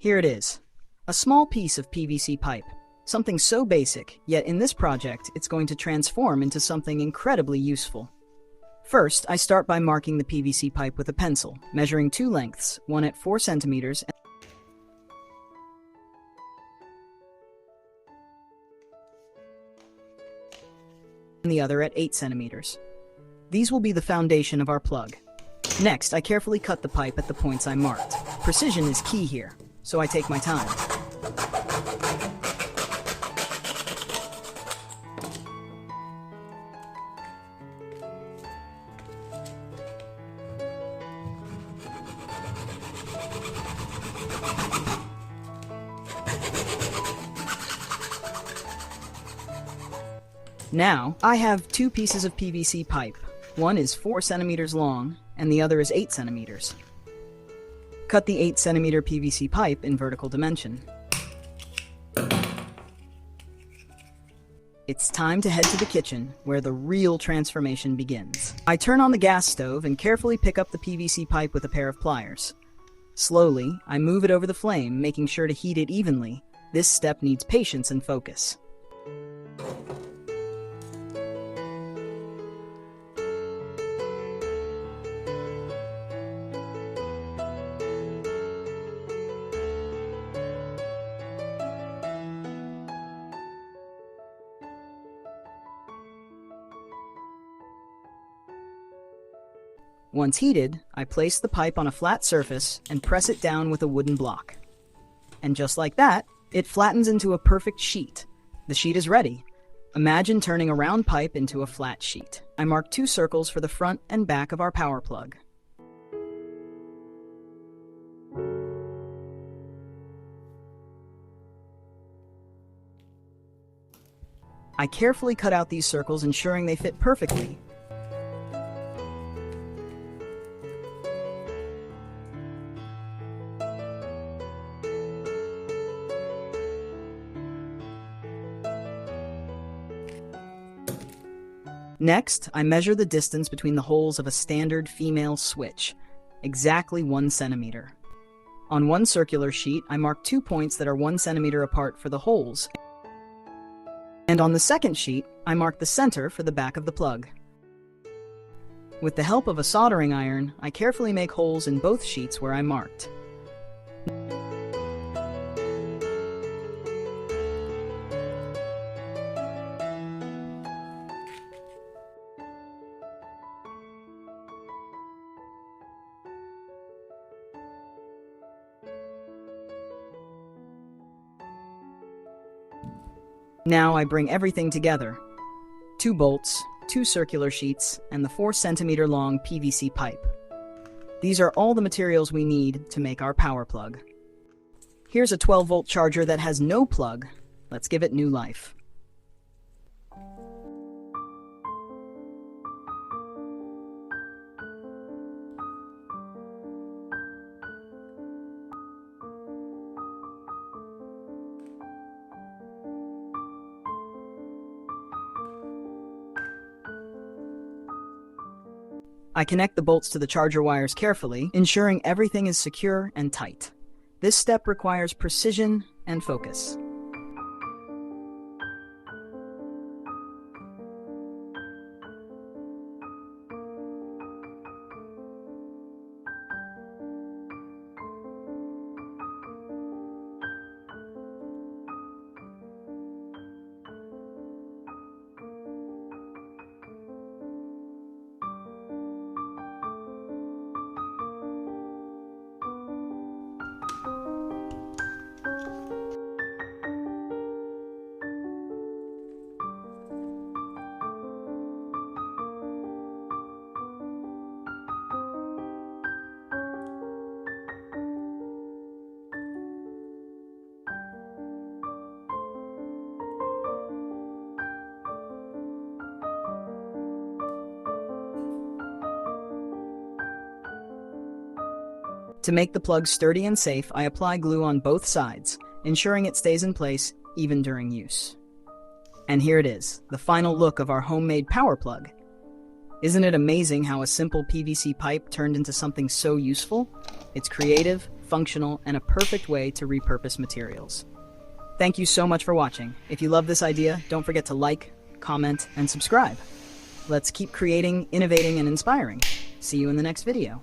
Here it is. A small piece of PVC pipe. Something so basic, yet in this project, it's going to transform into something incredibly useful. First, I start by marking the PVC pipe with a pencil, measuring two lengths, one at 4 centimeters and the other at 8 centimeters. These will be the foundation of our plug. Next, I carefully cut the pipe at the points I marked. Precision is key here, so I take my time. Now, I have two pieces of PVC pipe. One is 4 centimeters long, and the other is 8 centimeters. Cut the 8 centimeter PVC pipe in vertical dimension. It's time to head to the kitchen, where the real transformation begins. I turn on the gas stove and carefully pick up the PVC pipe with a pair of pliers. Slowly, I move it over the flame, making sure to heat it evenly. This step needs patience and focus. Once heated, I place the pipe on a flat surface and press it down with a wooden block. And just like that, it flattens into a perfect sheet. The sheet is ready. Imagine turning a round pipe into a flat sheet. I mark 2 circles for the front and back of our power plug. I carefully cut out these circles, ensuring they fit perfectly. Next, I measure the distance between the holes of a standard female switch, exactly 1 centimeter. On one circular sheet, I mark 2 points that are 1 centimeter apart for the holes, and on the second sheet, I mark the center for the back of the plug. With the help of a soldering iron, I carefully make holes in both sheets where I marked. Now I bring everything together. 2 bolts, 2 circular sheets, and the 4 centimeter long PVC pipe. These are all the materials we need to make our power plug. Here's a 12-volt charger that has no plug. Let's give it new life. I connect the bolts to the charger wires carefully, ensuring everything is secure and tight. This step requires precision and focus. To make the plug sturdy and safe, I apply glue on both sides, ensuring it stays in place even during use. And here it is, the final look of our homemade power plug. Isn't it amazing how a simple PVC pipe turned into something so useful? It's creative, functional, and a perfect way to repurpose materials. Thank you so much for watching. If you love this idea, don't forget to like, comment, and subscribe. Let's keep creating, innovating, and inspiring. See you in the next video.